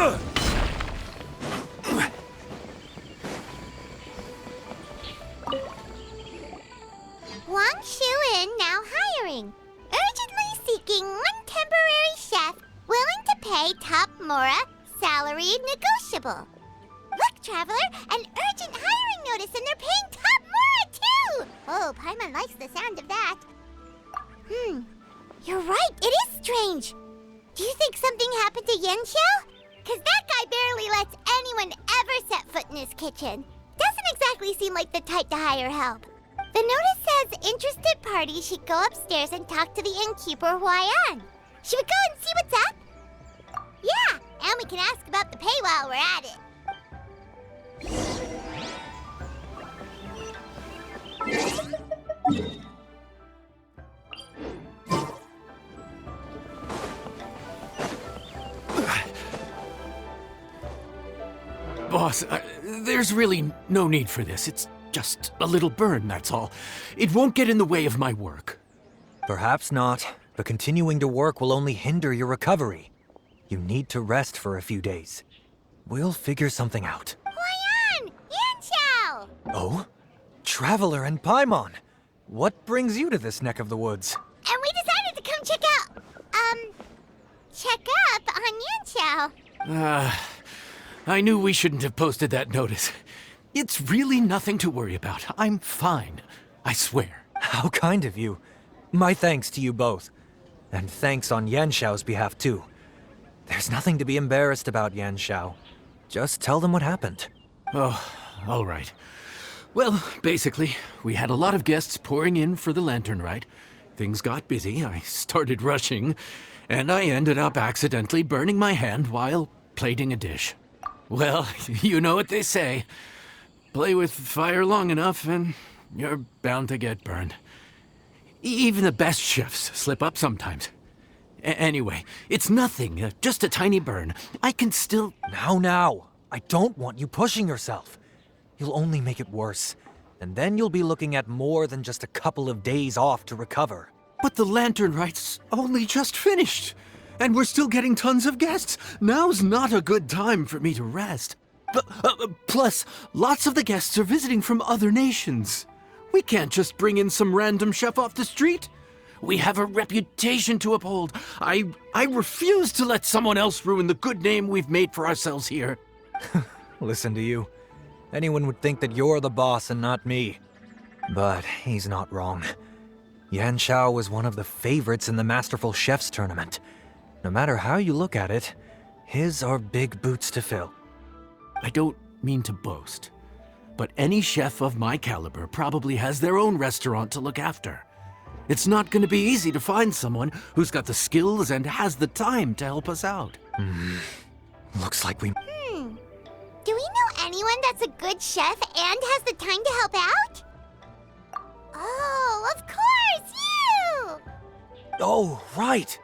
Wang Shu-in now hiring. Urgently seeking one temporary chef willing to pay top Mora, salary negotiable. Look, Traveler, an urgent hiring notice and they're paying top Mora too! Oh, Paimon likes the sound of that. You're right, it is strange. Do you think something happened to Yanxiao? Cause that guy barely lets anyone ever set foot in his kitchen. Doesn't exactly seem like the type to hire help. The notice says interested parties should go upstairs and talk to the innkeeper Huayan. Should we go and see what's up? Yeah, and we can ask about the pay while we're at it. Boss, there's really no need for this. It's just a little burn, that's all. It won't get in the way of my work. Perhaps not, but continuing to work will only hinder your recovery. You need to rest for a few days. We'll figure something out. Huayan! Yanxiao! Oh? Traveler and Paimon! What brings you to this neck of the woods? And we decided to come check up on Yanxiao. I knew we shouldn't have posted that notice. It's really nothing to worry about. I'm fine. I swear. How kind of you. My thanks to you both. And thanks on Yanxiao's behalf, too. There's nothing to be embarrassed about, Yanxiao. Just tell them what happened. Oh, all right. Well, basically, we had a lot of guests pouring in for the lantern rite. Things got busy, I started rushing, and I ended up accidentally burning my hand while plating a dish. Well, you know what they say. Play with fire long enough and you're bound to get burned. Even the best chefs slip up sometimes. Anyway, it's nothing, just a tiny burn. I can still... Now. I don't want you pushing yourself. You'll only make it worse. And then you'll be looking at more than just a couple of days off to recover. But the lantern rite's only just finished. And we're still getting tons of guests. Now's not a good time for me to rest. Plus, lots of the guests are visiting from other nations. We can't just bring in some random chef off the street. We have a reputation to uphold. I refuse to let someone else ruin the good name we've made for ourselves here. Listen to you. Anyone would think that you're the boss and not me. But he's not wrong. Yanxiao was one of the favorites in the Masterful Chefs tournament. No matter how you look at it, his are big boots to fill. I don't mean to boast, but any chef of my caliber probably has their own restaurant to look after. It's not going to be easy to find someone who's got the skills and has the time to help us out. Looks like we... Do we know anyone that's a good chef and has the time to help out? Oh, of course, you! Oh, right!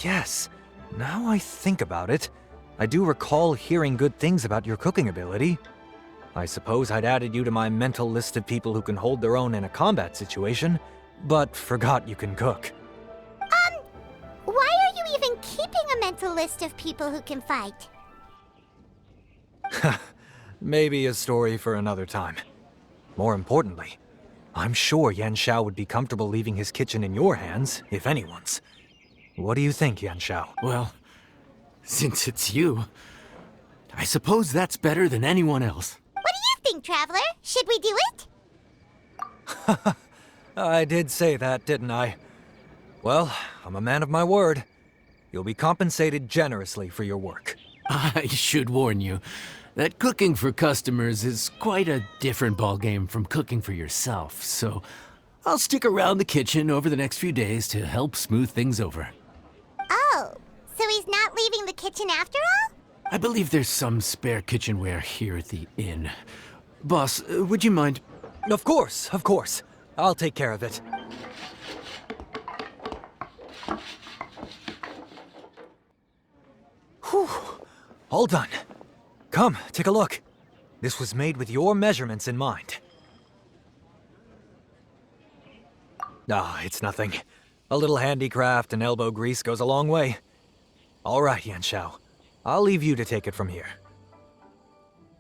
Yes. Now I think about it, I do recall hearing good things about your cooking ability. I suppose I'd added you to my mental list of people who can hold their own in a combat situation, but forgot you can cook. Why are you even keeping a mental list of people who can fight? Maybe a story for another time. More importantly, I'm sure Yanxiao would be comfortable leaving his kitchen in your hands, if anyone's. What do you think, Yanxiao? Well, since it's you, I suppose that's better than anyone else. What do you think, Traveler? Should we do it? I did say that, didn't I? Well, I'm a man of my word. You'll be compensated generously for your work. I should warn you that cooking for customers is quite a different ballgame from cooking for yourself, so I'll stick around the kitchen over the next few days to help smooth things over. Oh, so he's not leaving the kitchen after all? I believe there's some spare kitchenware here at the inn. Boss, would you mind? Of course, of course. I'll take care of it. Whew. All done. Come, take a look. This was made with your measurements in mind. Ah, it's nothing. A little handicraft and elbow grease goes a long way. All right, Yanxiao. I'll leave you to take it from here.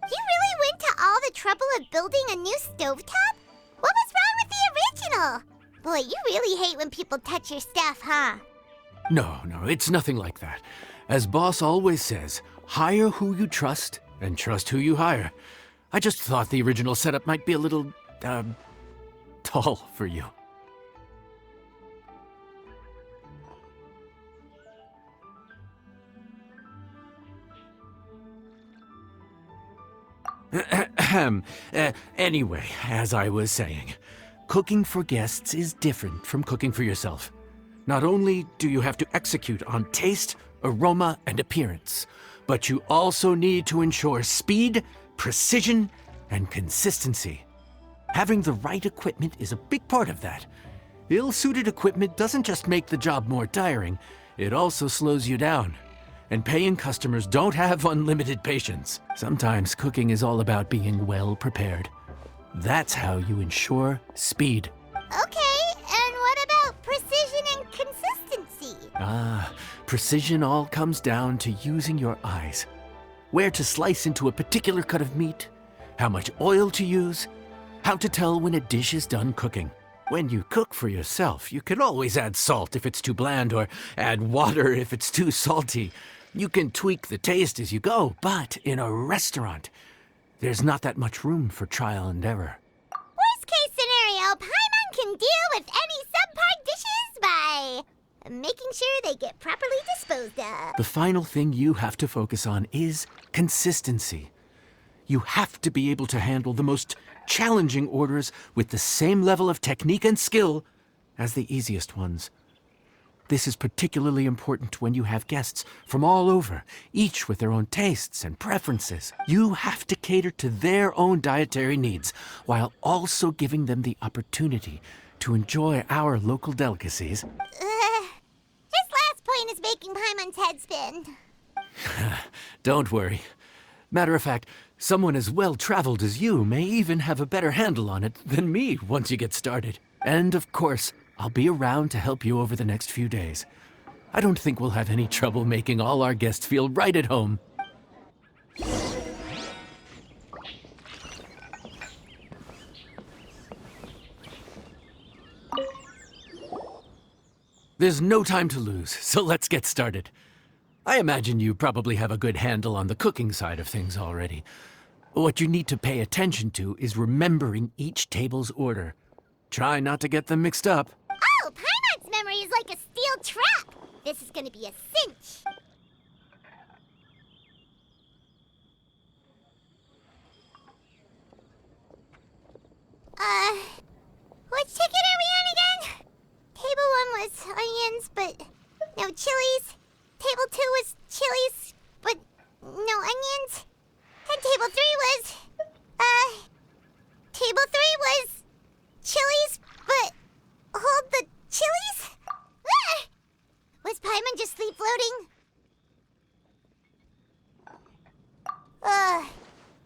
You really went to all the trouble of building a new stovetop? What was wrong with the original? Boy, you really hate when people touch your stuff, huh? No, it's nothing like that. As Boss always says, hire who you trust and trust who you hire. I just thought the original setup might be a little, tall for you. Anyway, as I was saying, cooking for guests is different from cooking for yourself. Not only do you have to execute on taste, aroma, and appearance, but you also need to ensure speed, precision, and consistency. Having the right equipment is a big part of that. Ill-suited equipment doesn't just make the job more tiring, it also slows you down. And paying customers don't have unlimited patience. Sometimes cooking is all about being well prepared. That's how you ensure speed. Okay, and what about precision and consistency? Precision all comes down to using your eyes. Where to slice into a particular cut of meat, how much oil to use, how to tell when a dish is done cooking. When you cook for yourself, you can always add salt if it's too bland or add water if it's too salty. You can tweak the taste as you go, but in a restaurant, there's not that much room for trial and error. Worst case scenario, Paimon can deal with any subpar dishes by making sure they get properly disposed of. The final thing you have to focus on is consistency. You have to be able to handle the most challenging orders with the same level of technique and skill as the easiest ones. This is particularly important when you have guests from all over, each with their own tastes and preferences. You have to cater to their own dietary needs, while also giving them the opportunity to enjoy our local delicacies. This last point is making Paimon's head spin. Don't worry. Matter of fact, someone as well-traveled as you may even have a better handle on it than me once you get started. And of course, I'll be around to help you over the next few days. I don't think we'll have any trouble making all our guests feel right at home. There's no time to lose, so let's get started. I imagine you probably have a good handle on the cooking side of things already. What you need to pay attention to is remembering each table's order. Try not to get them mixed up. Oh, Paimon's memory is like a steel trap. This is gonna be a cinch. Which ticket are we on again? Table 1 was onions, but no chilies. Table 2 was chilies, but no onions. And table 3 was, table 3 was chilies, but hold the chilies? Ah! Was Paimon just sleep floating?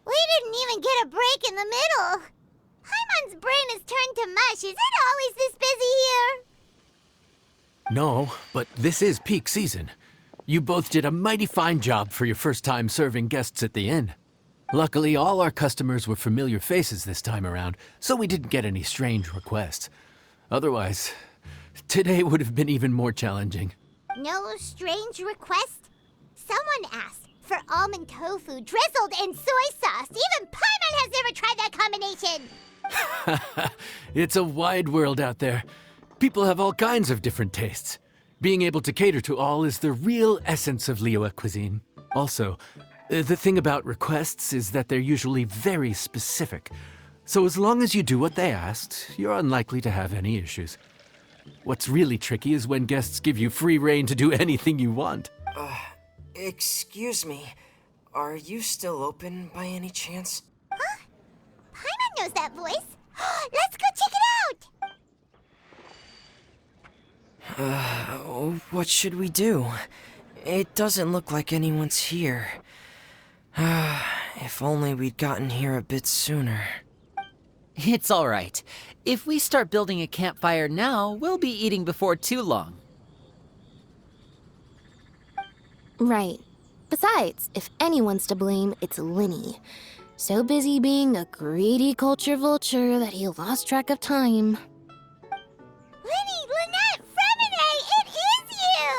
We didn't even get a break in the middle. Paimon's brain has turned to mush. Is it always this busy here? No, but this is peak season. You both did a mighty fine job for your first time serving guests at the inn. Luckily, all our customers were familiar faces this time around, so we didn't get any strange requests. Otherwise, today would have been even more challenging. No strange request? Someone asked for almond tofu drizzled in soy sauce. Even Paimon has never tried that combination. It's a wide world out there. People have all kinds of different tastes. Being able to cater to all is the real essence of Liyue cuisine. Also, the thing about requests is that they're usually very specific. So as long as you do what they asked, you're unlikely to have any issues. What's really tricky is when guests give you free rein to do anything you want. Excuse me. Are you still open by any chance? Huh? Paimon knows that voice. Let's go check it out! What should we do? It doesn't look like anyone's here. If only we'd gotten here a bit sooner. It's all right. If we start building a campfire now, we'll be eating before too long. Right. Besides, if anyone's to blame, it's Linny. So busy being a greedy culture vulture that he lost track of time. Linny, Lynette, Fremine, it is you!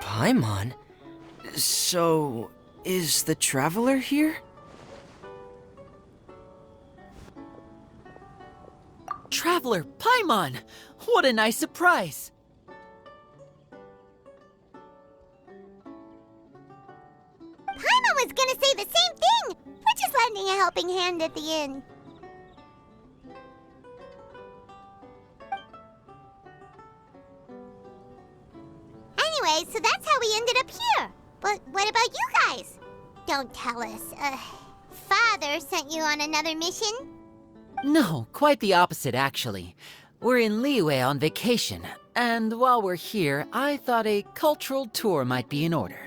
Paimon? So, is the Traveler here? Traveler Paimon! What a nice surprise! Paimon was gonna say the same thing! We're just lending a helping hand at the end. Anyway, so that's how we ended up here. But what about you guys? Don't tell us. Father sent you on another mission? No, quite the opposite, actually. We're in Liyue on vacation, and while we're here, I thought a cultural tour might be in order.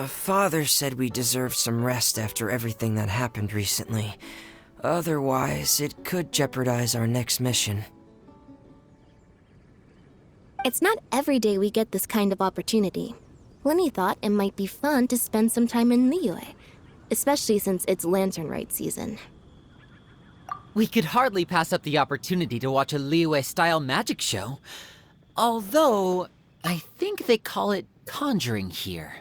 Father said we deserve some rest after everything that happened recently. Otherwise, it could jeopardize our next mission. It's not every day we get this kind of opportunity. Linny thought it might be fun to spend some time in Liyue, especially since it's Lantern Rite season. We could hardly pass up the opportunity to watch a Liyue-style magic show. Although, I think they call it conjuring here.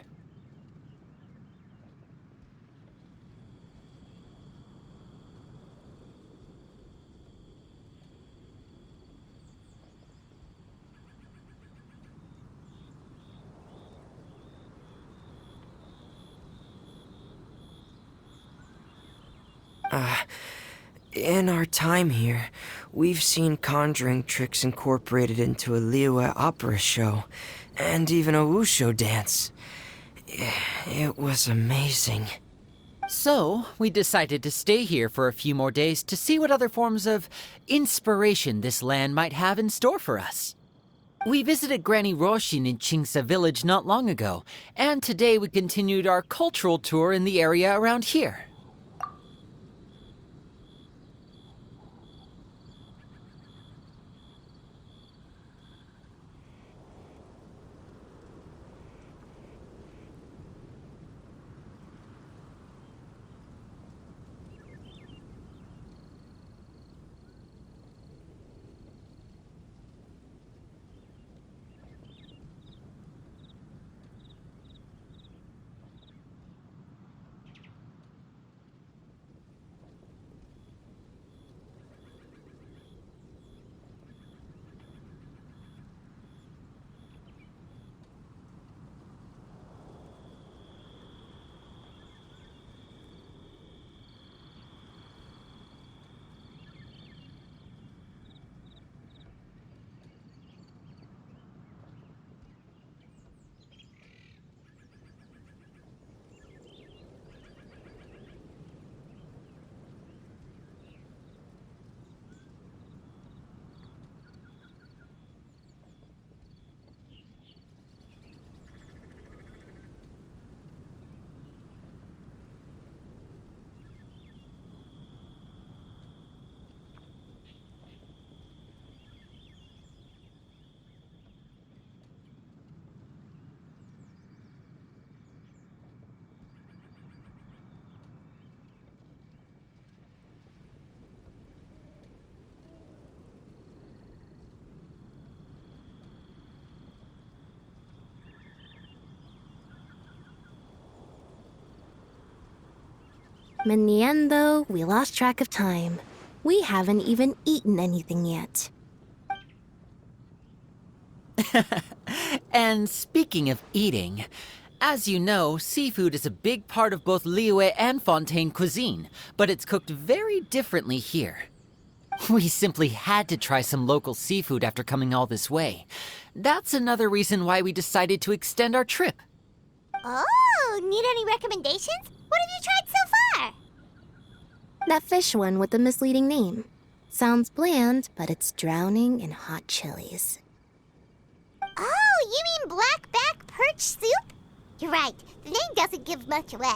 In our time here, we've seen conjuring tricks incorporated into a Liyue opera show, and even a wushu dance. It was amazing. So, we decided to stay here for a few more days to see what other forms of inspiration this land might have in store for us. We visited Granny Roshin in Qingsa village not long ago, and today we continued our cultural tour in the area around here. Meneando, we lost track of time. We haven't even eaten anything yet. And speaking of eating, as you know, seafood is a big part of both Liyue and Fontaine cuisine, but it's cooked very differently here. We simply had to try some local seafood after coming all this way. That's another reason why we decided to extend our trip. Oh, need any recommendations? What have you tried so far? That fish one with the misleading name. Sounds bland, but it's drowning in hot chilies. Oh, you mean blackback perch soup? You're right, the name doesn't give much away.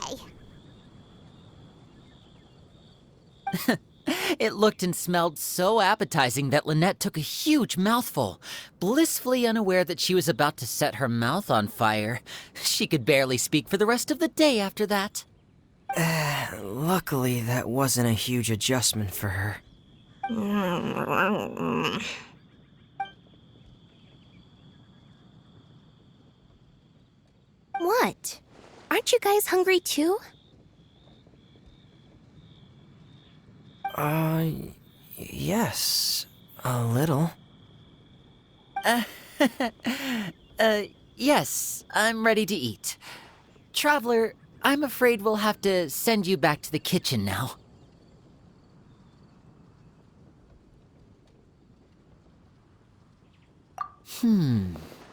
It looked and smelled so appetizing that Lynette took a huge mouthful, blissfully unaware that she was about to set her mouth on fire. She could barely speak for the rest of the day after that. Luckily, that wasn't a huge adjustment for her. What? Aren't you guys hungry too? Yes. A little. Yes, I'm ready to eat. Traveler, I'm afraid we'll have to send you back to the kitchen now.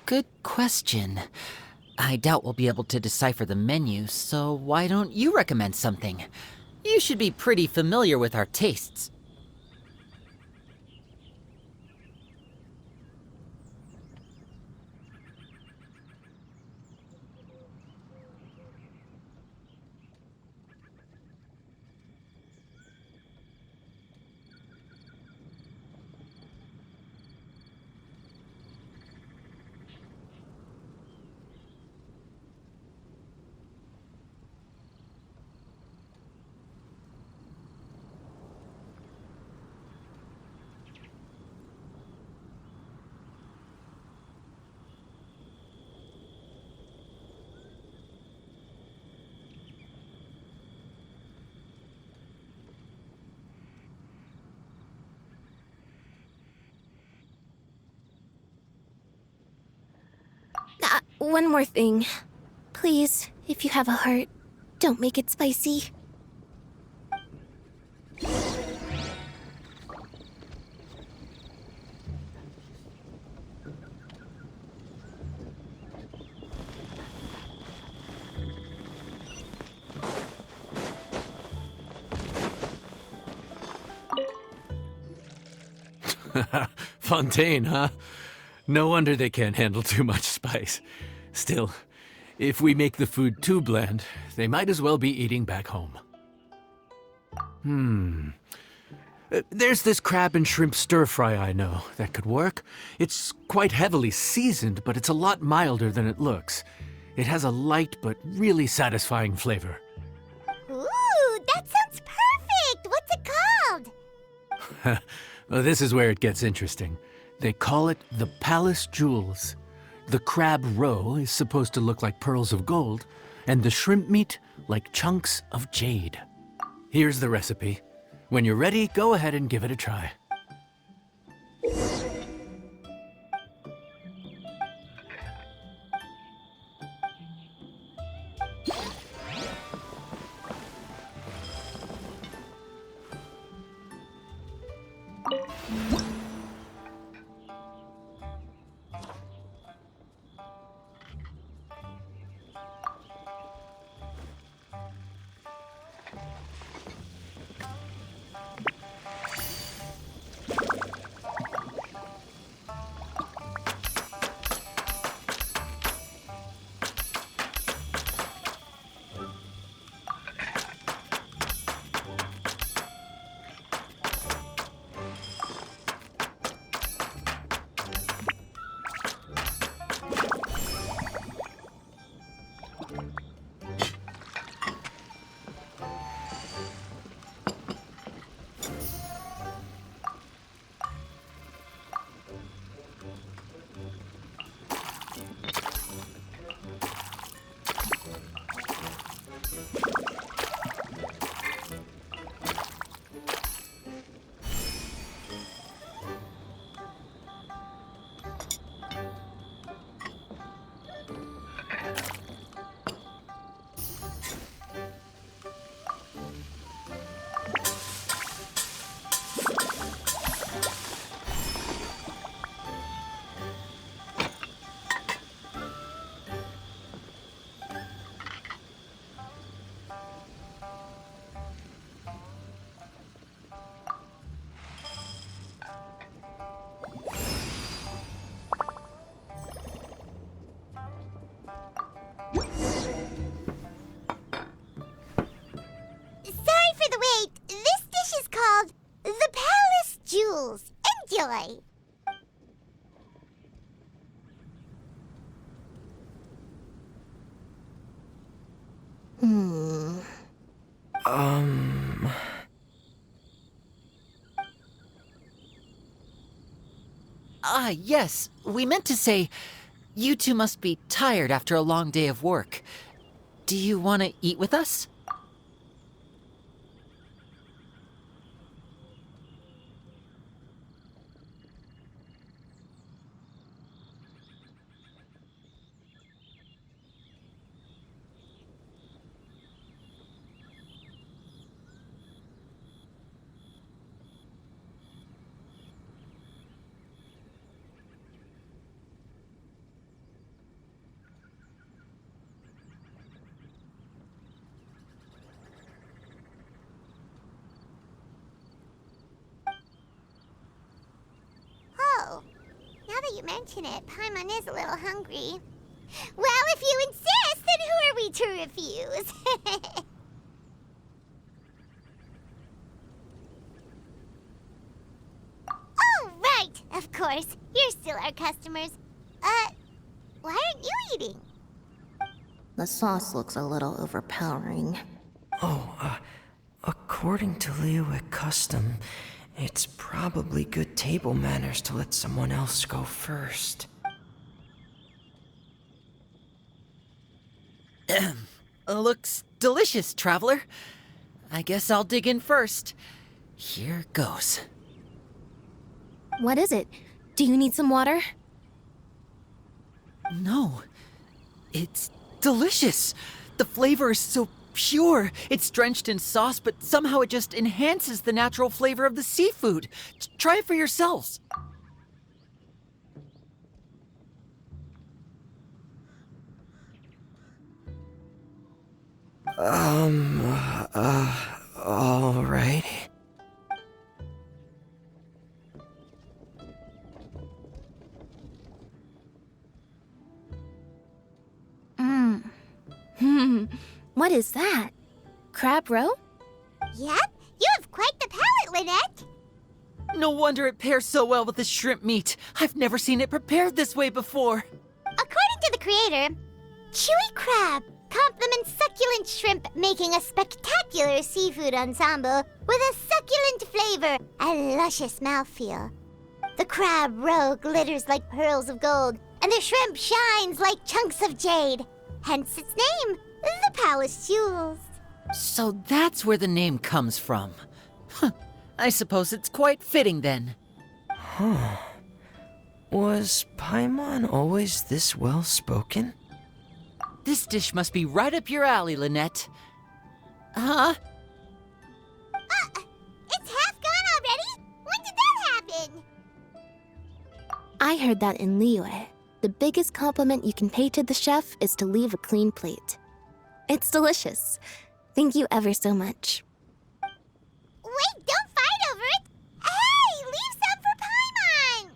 Good question. I doubt we'll be able to decipher the menu, so why don't you recommend something? You should be pretty familiar with our tastes. One more thing. Please, if you have a heart, don't make it spicy. Fontaine, huh? No wonder they can't handle too much spice. Still, if we make the food too bland, they might as well be eating back home. There's this crab and shrimp stir-fry I know that could work. It's quite heavily seasoned, but it's a lot milder than it looks. It has a light but really satisfying flavor. Ooh, that sounds perfect! What's it called? Well, this is where it gets interesting. They call it the Palace Jewels. The crab roe is supposed to look like pearls of gold, and the shrimp meat like chunks of jade. Here's the recipe. When you're ready, go ahead and give it a try. boy. Yes, we meant to say, you two must be tired after a long day of work. Do you want to eat with us? Oh, now that you mention it, Paimon is a little hungry. Well, if you insist, then who are we to refuse? Oh, right, of course. You're still our customers. Why aren't you eating? The sauce looks a little overpowering. According to Liyue custom, it's probably good table manners to let someone else go first. Looks delicious, traveler. I guess I'll dig in first. Here goes. What is it? Do you need some water? No, it's delicious. The flavor is so pure. It's drenched in sauce, but somehow it just enhances the natural flavor of the seafood. Try it for yourselves. All right. What is that? Crab roe? Yep, you have quite the palate, Lynette. No wonder it pairs so well with the shrimp meat. I've never seen it prepared this way before. According to the creator, chewy crab complements succulent shrimp, making a spectacular seafood ensemble with a succulent flavor and luscious mouthfeel. The crab roe glitters like pearls of gold, and the shrimp shines like chunks of jade. Hence its name, the Palace Jewels. So that's where the name comes from. Huh. I suppose it's quite fitting then. Was Paimon always this well spoken? This dish must be right up your alley, Lynette. Huh? It's half gone already? When did that happen? I heard that in Liyue. The biggest compliment you can pay to the chef is to leave a clean plate. It's delicious. Thank you ever so much. Wait, don't fight over it! Hey, leave some for Paimon!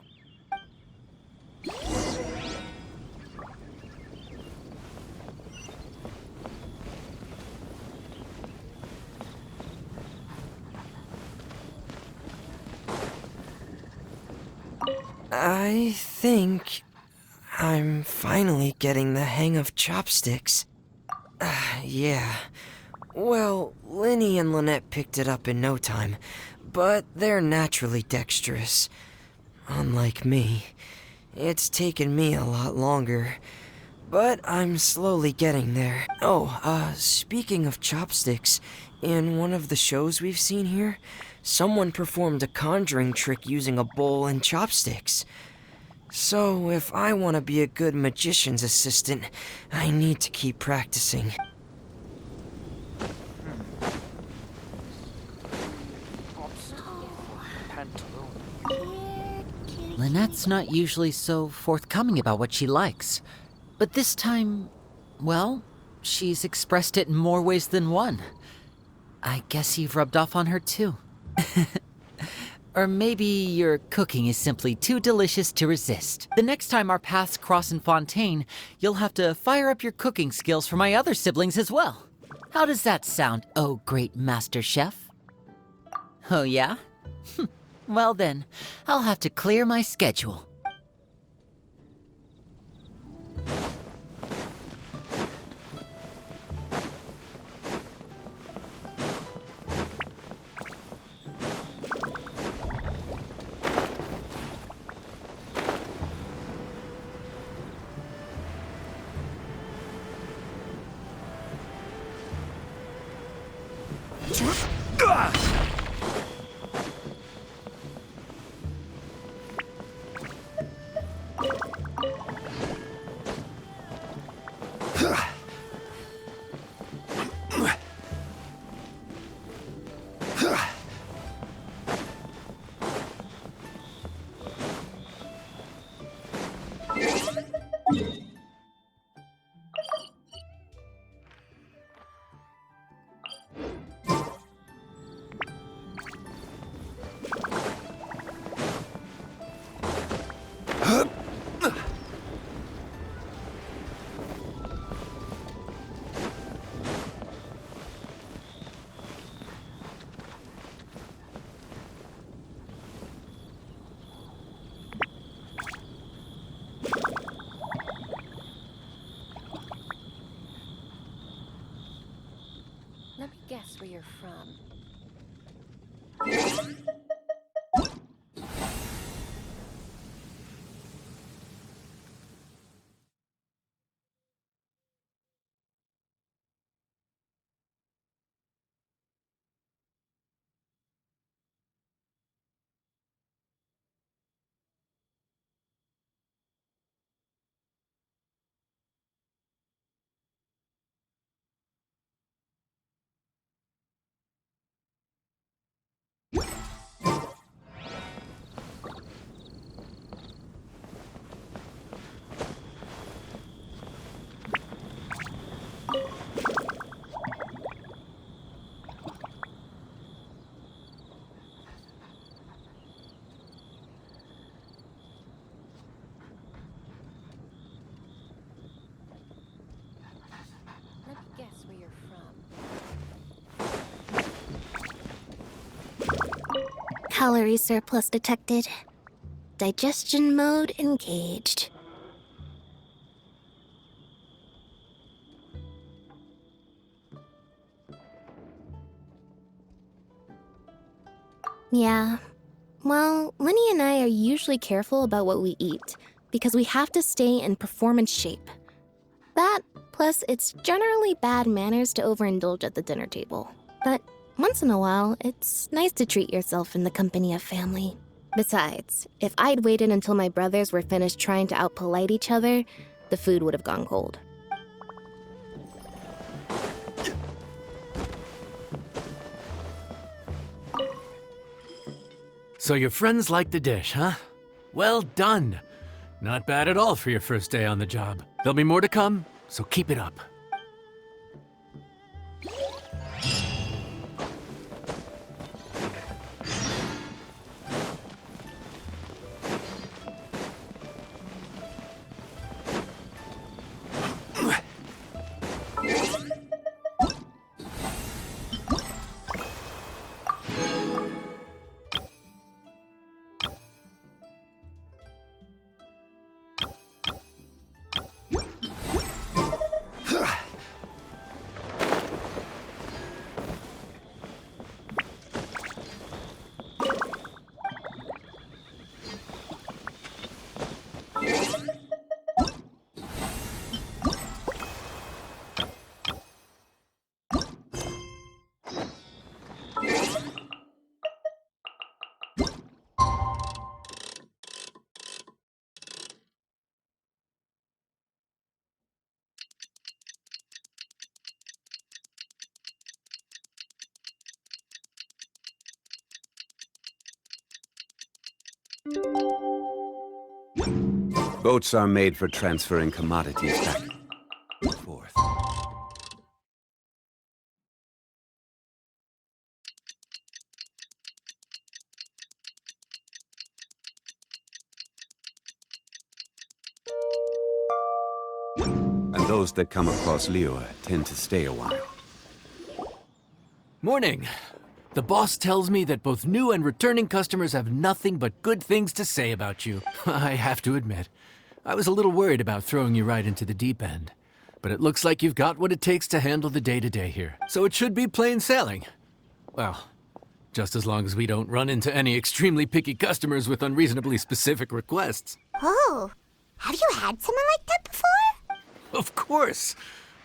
I think I'm finally getting the hang of chopsticks. Yeah. Well, Linny and Lynette picked it up in no time, but they're naturally dexterous. Unlike me, it's taken me a lot longer, but I'm slowly getting there. Speaking of chopsticks, in one of the shows we've seen here, someone performed a conjuring trick using a bowl and chopsticks. So, if I want to be a good magician's assistant, I need to keep practicing. Lynette's not usually so forthcoming about what she likes. But this time, well, she's expressed it in more ways than one. I guess you've rubbed off on her too. Or maybe your cooking is simply too delicious to resist. The next time our paths cross in Fontaine, you'll have to fire up your cooking skills for my other siblings as well. How does that sound, oh great master chef? Oh yeah? Well then, I'll have to clear my schedule. Let me guess where you're from. Let me guess where you're from. Calorie surplus detected. Digestion mode engaged. Yeah. Well, Lenny and I are usually careful about what we eat because we have to stay in performance shape. That, plus it's generally bad manners to overindulge at the dinner table. But once in a while, it's nice to treat yourself in the company of family. Besides, if I'd waited until my brothers were finished trying to outpolite each other, the food would have gone cold. So your friends like the dish, huh? Well done. Not bad at all for your first day on the job. There'll be more to come, so keep it up. Boats are made for transferring commodities back and forth. And those that come across Liyue tend to stay a while. Morning. The boss tells me that both new and returning customers have nothing but good things to say about you. I have to admit, I was a little worried about throwing you right into the deep end. But it looks like you've got what it takes to handle the day-to-day here. So it should be plain sailing. Well, just as long as we don't run into any extremely picky customers with unreasonably specific requests. Oh, have you had someone like that before? Of course!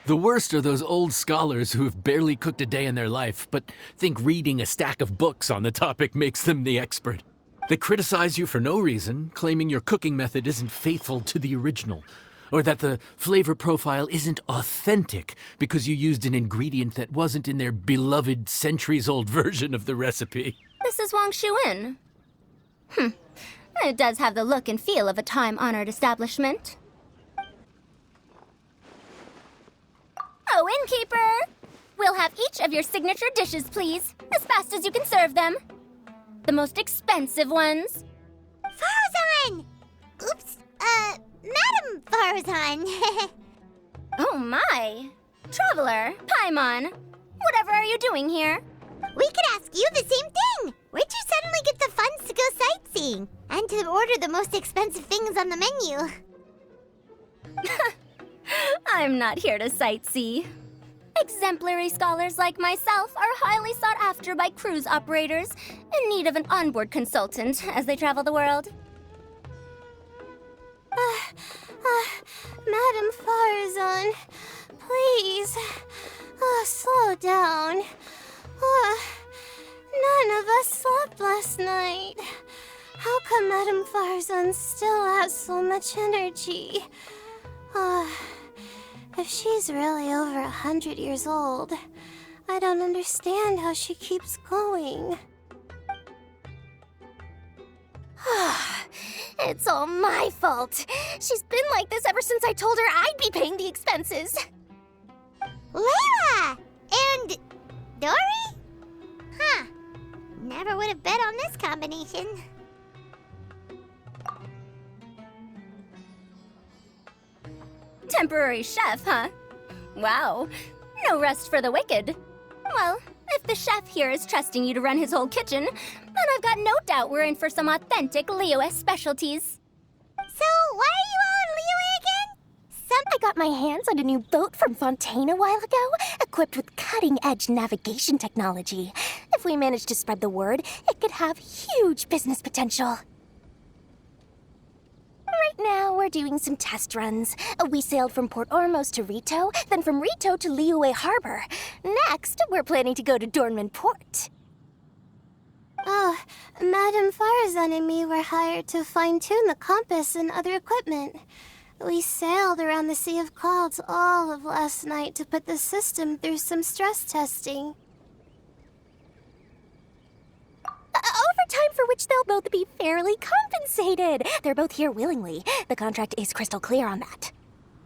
The worst are those old scholars who have barely cooked a day in their life, but think reading a stack of books on the topic makes them the expert. They criticize you for no reason, claiming your cooking method isn't faithful to the original, or that the flavor profile isn't authentic because you used an ingredient that wasn't in their beloved centuries-old version of the recipe. This is Wang Shuin. It does have the look and feel of a time-honored establishment. Oh, innkeeper! We'll have each of your signature dishes, please, as fast as you can serve them. The most expensive ones. Farazan! Oops, Madam Farazan. Oh my! Traveler, Paimon, whatever are you doing here? We could ask you the same thing. Where'd you suddenly get the funds to go sightseeing? And to order the most expensive things on the menu? I'm not here to sightsee. Exemplary scholars like myself are highly sought after by cruise operators in need of an onboard consultant as they travel the world. Madam Farazan, please, slow down. None of us slept last night. How come Madam Farazan still has so much energy? If she's really over 100 years old, I don't understand how she keeps going. It's all my fault. She's been like this ever since I told her I'd be paying the expenses. Layla! And Dory? Huh. Never would have bet on this combination. Temporary chef, huh? Wow. No rest for the wicked. Well, if the chef here is trusting you to run his whole kitchen, then I've got no doubt we're in for some authentic Liyue specialties. So, why are you all in Liyue again? I got my hands on a new boat from Fontaine a while ago, equipped with cutting-edge navigation technology. If we manage to spread the word, it could have huge business potential. Right now, we're doing some test runs. We sailed from Port Ormos to Rito, then from Rito to Liyue Harbor. Next, we're planning to go to Dornman Port. Oh, Madam Farazan and me were hired to fine-tune the compass and other equipment. We sailed around the Sea of Clouds all of last night to put the system through some stress testing. Overtime for which they'll both be fairly compensated. They're both here willingly. The contract is crystal clear on that.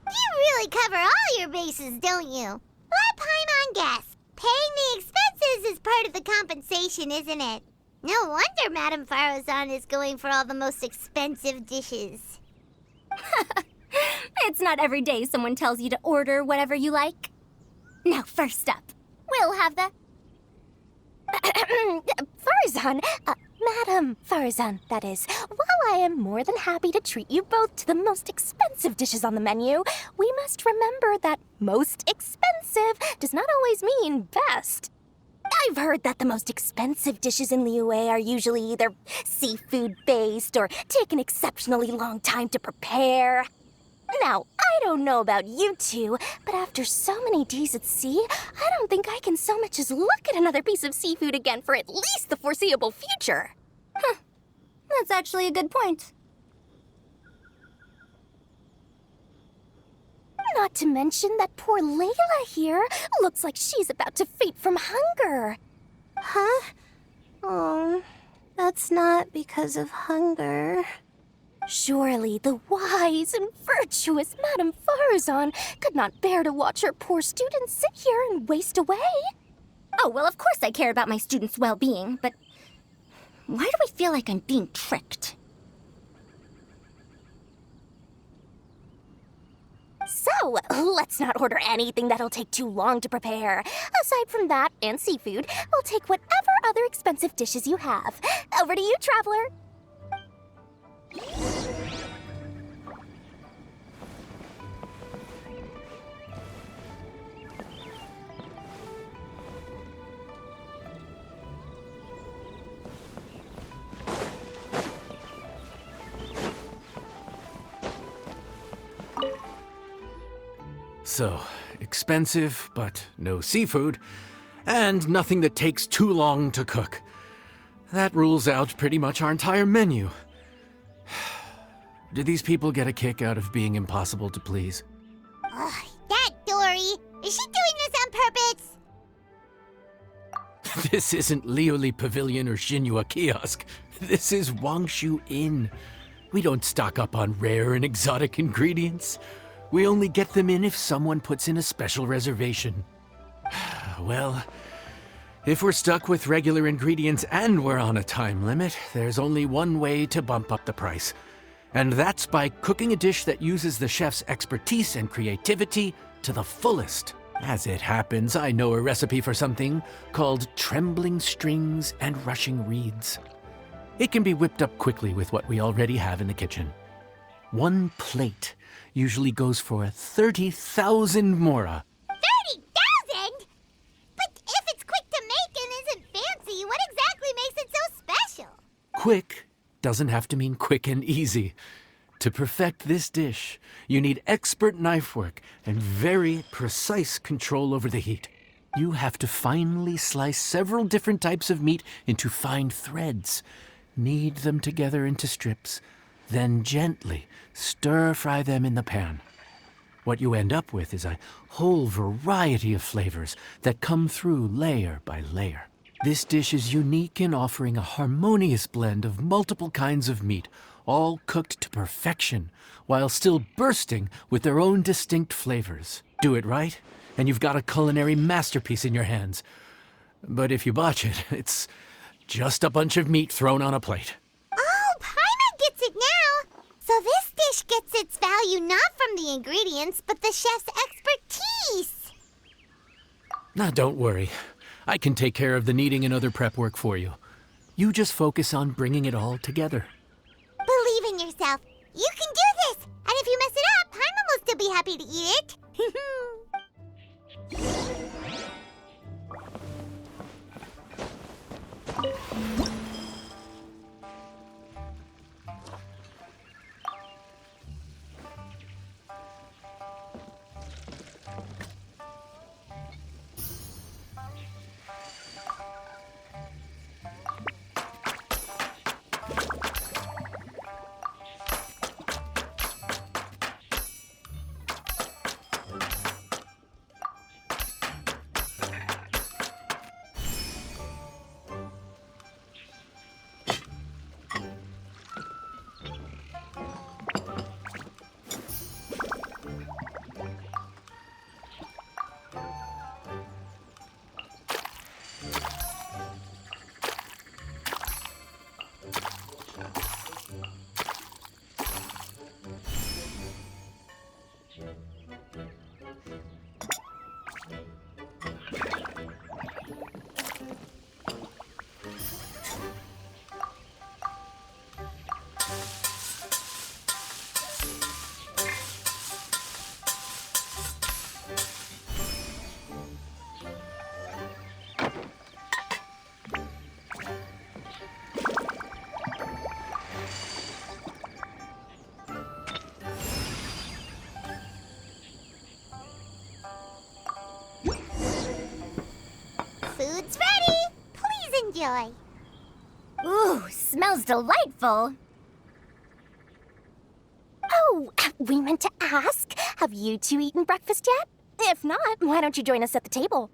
You really cover all your bases, don't you? Let Paimon guess. Paying the expenses is part of the compensation, isn't it? No wonder Madame Farazan is going for all the most expensive dishes. It's not every day someone tells you to order whatever you like. Now, first up, we'll have the... Farazan, Madam Farazan, that is. While I am more than happy to treat you both to the most expensive dishes on the menu, we must remember that most expensive does not always mean best. I've heard that the most expensive dishes in Liyue are usually either seafood-based or take an exceptionally long time to prepare. Now, I don't know about you two, but after so many days at sea, I don't think I can so much as look at another piece of seafood again for at least the foreseeable future. Huh. That's actually a good point. Not to mention that poor Layla here looks like she's about to faint from hunger. Huh? Oh, that's not because of hunger. Surely the wise and virtuous Madame Farazan could not bear to watch her poor students sit here and waste away. Oh, well, of course I care about my students' well-being, but why do I feel like I'm being tricked? So, let's not order anything that'll take too long to prepare. Aside from that and seafood, we'll take whatever other expensive dishes you have. Over to you, traveler. So, expensive, but no seafood, and nothing that takes too long to cook. That rules out pretty much our entire menu. Do these people get a kick out of being impossible to please? Ugh, that Dory! Is she doing this on purpose? This isn't Lioli Pavilion or Xinhua Kiosk. This is Wangshu Inn. We don't stock up on rare and exotic ingredients. We only get them in if someone puts in a special reservation. Well, if we're stuck with regular ingredients and we're on a time limit, there's only one way to bump up the price. And that's by cooking a dish that uses the chef's expertise and creativity to the fullest. As it happens, I know a recipe for something called trembling strings and rushing reeds. It can be whipped up quickly with what we already have in the kitchen. One plate usually goes for 30,000 mora. 30,000? But if it's quick to make and isn't fancy, what exactly makes it so special? Quick doesn't have to mean quick and easy. To perfect this dish, you need expert knife work and very precise control over the heat. You have to finely slice several different types of meat into fine threads, knead them together into strips, then gently stir-fry them in the pan. What you end up with is a whole variety of flavors that come through layer by layer. This dish is unique in offering a harmonious blend of multiple kinds of meat, all cooked to perfection, while still bursting with their own distinct flavors. Do it right, and you've got a culinary masterpiece in your hands. But if you botch it, it's just a bunch of meat thrown on a plate. Oh, Paimon gets it now! So this dish gets its value not from the ingredients, but the chef's expertise! Now, don't worry. I can take care of the kneading and other prep work for you. You just focus on bringing it all together. Believe in yourself. You can do this! And if you mess it up, Paimon will still be happy to eat it. Food's ready! Please enjoy. Ooh, smells delightful. Oh, we meant to ask, have you two eaten breakfast yet? If not, why don't you join us at the table?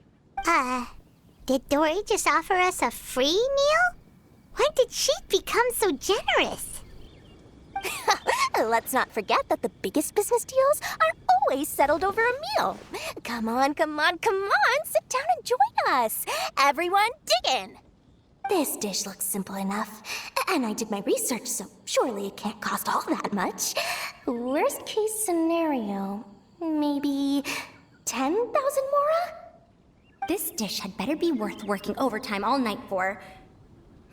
Did Dory just offer us a free meal? When did she become so generous? Let's not forget that the biggest business deals are always settled over a meal. Come on, come on, come on, sit down and join us. Everyone, dig in. This dish looks simple enough, and I did my research, so surely it can't cost all that much. Worst case scenario, Maybe 10,000 mora? This dish had better be worth working overtime all night for.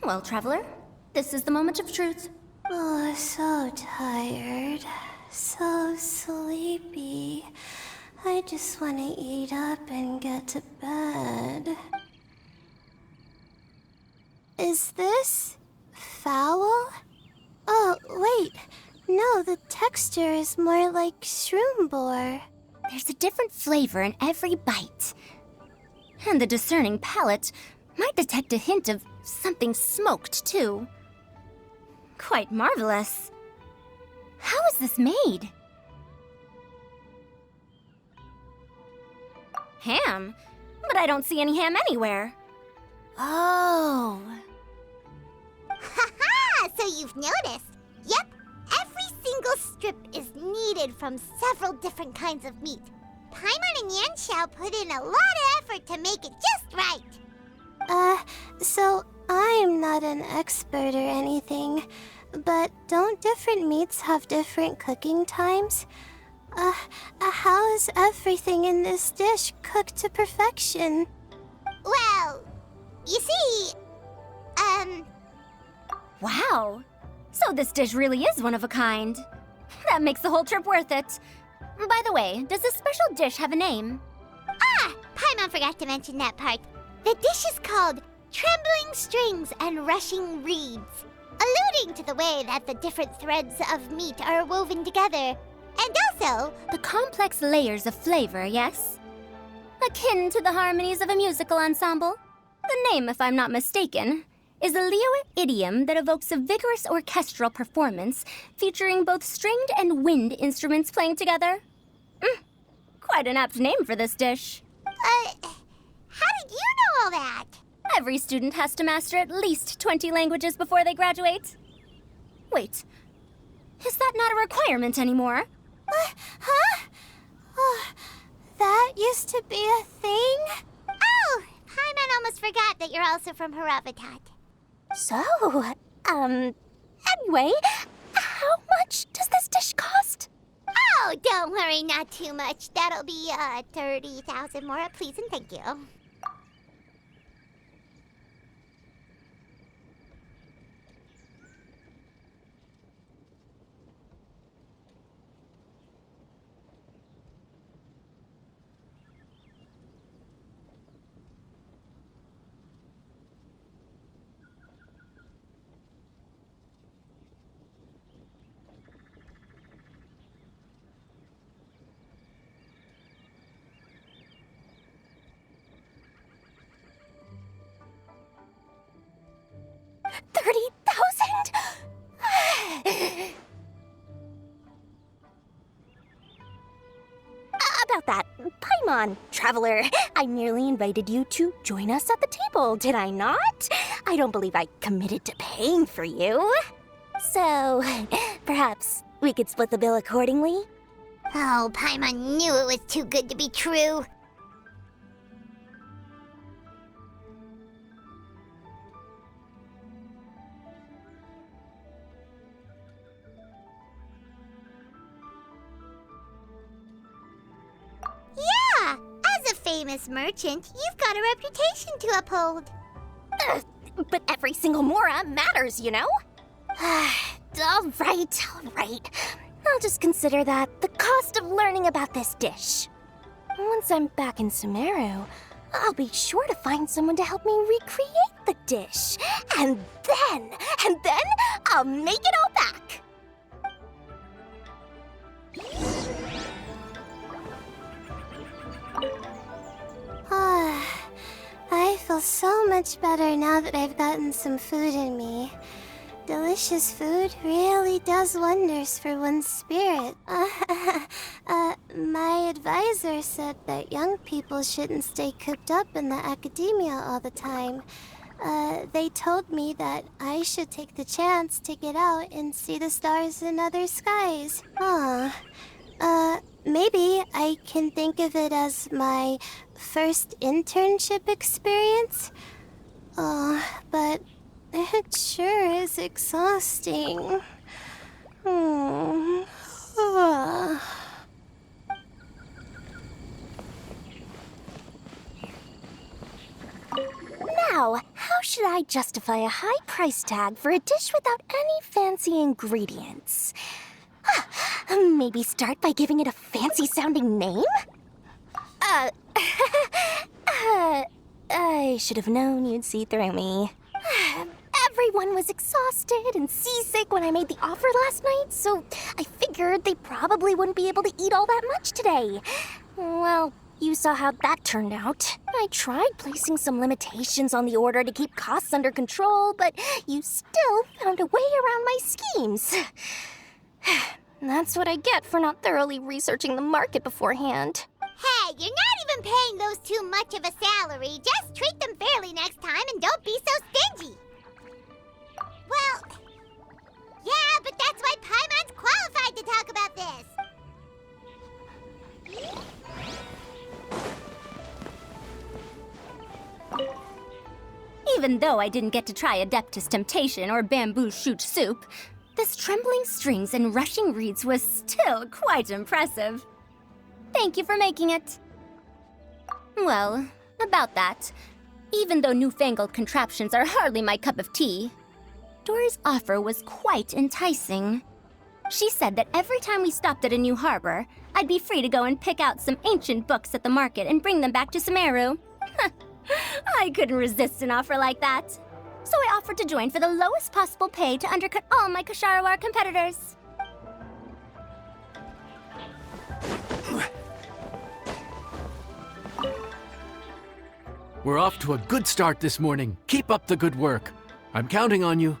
Well, traveler, this is the moment of truth. Oh, so tired. So sleepy. I just want to eat up and get to bed. Is this foul? Oh, wait. No, the texture is more like shroom boar. There's a different flavor in every bite. And the discerning palate might detect a hint of something smoked, too. Quite marvelous. How is this made? Ham? But I don't see any ham anywhere. Oh. Haha! So you've noticed. Yep, every single strip is kneaded from several different kinds of meat. Paimon and Yanxiao put in a lot of effort to make it just right. So I'm not an expert or anything, but don't different meats have different cooking times? How is everything in this dish cooked to perfection? Well, you see, Wow. So this dish really is one of a kind. That makes the whole trip worth it. By the way, does this special dish have a name? Paimon forgot to mention that part. The dish is called Trembling Strings and Rushing Reeds, alluding to the way that the different threads of meat are woven together. And also, The complex layers of flavor, yes? Akin to the harmonies of a musical ensemble? The name, if I'm not mistaken, is a Liyue idiom that evokes a vigorous orchestral performance featuring both stringed and wind instruments playing together. Quite an apt name for this dish. how did you know all that? Every student has to master at least 20 languages before they graduate. Wait, is that not a requirement anymore? Huh? Oh, that used to be a thing? Oh, Paimon almost forgot that you're also from Haravatat. So, anyway, how much does this dish cost? Oh, don't worry, not too much. That'll be, 30,000 more, please and thank you. About that, Paimon, traveler, I merely invited you to join us at the table, did I not? I don't believe I committed to paying for you. So, perhaps we could split the bill accordingly? Oh, Paimon knew it was too good to be true. Yeah, as a famous merchant, you've got a reputation to uphold. But every single mora matters, you know? all right. I'll just consider that the cost of learning about this dish. Once I'm back in Sumeru, I'll be sure to find someone to help me recreate the dish. And then I'll make it all back. I feel so much better now that I've gotten some food in me. Delicious food really does wonders for one's spirit. My advisor said that young people shouldn't stay cooped up in the academia all the time. They told me that I should take the chance to get out and see the stars in other skies. Maybe I can think of it as my first internship experience. But it sure is exhausting. Now, how should I justify a high price tag for a dish without any fancy ingredients? Maybe start by giving it a fancy-sounding name? I should have known you'd see through me. Everyone was exhausted and seasick when I made the offer last night, so I figured they probably wouldn't be able to eat all that much today. Well, you saw how that turned out. I tried placing some limitations on the order to keep costs under control, but you still found a way around my schemes. That's what I get for not thoroughly researching the market beforehand. Hey, you're not even paying those too much of a salary. Just treat them fairly next time and don't be so stingy. Well, yeah, but that's why Paimon's qualified to talk about this. Even though I didn't get to try Adeptus Temptation or Bamboo Shoot Soup, this trembling strings and rushing reeds was still quite impressive. Thank you for making it. Well, about that, even though newfangled contraptions are hardly my cup of tea, Dory's offer was quite enticing. She said that every time we stopped at a new harbor, I'd be free to go and pick out some ancient books at the market and bring them back to Sumeru. I couldn't resist an offer like that. So I offered to join for the lowest possible pay to undercut all my Ksharawar competitors. We're off to a good start this morning. Keep up the good work. I'm counting on you.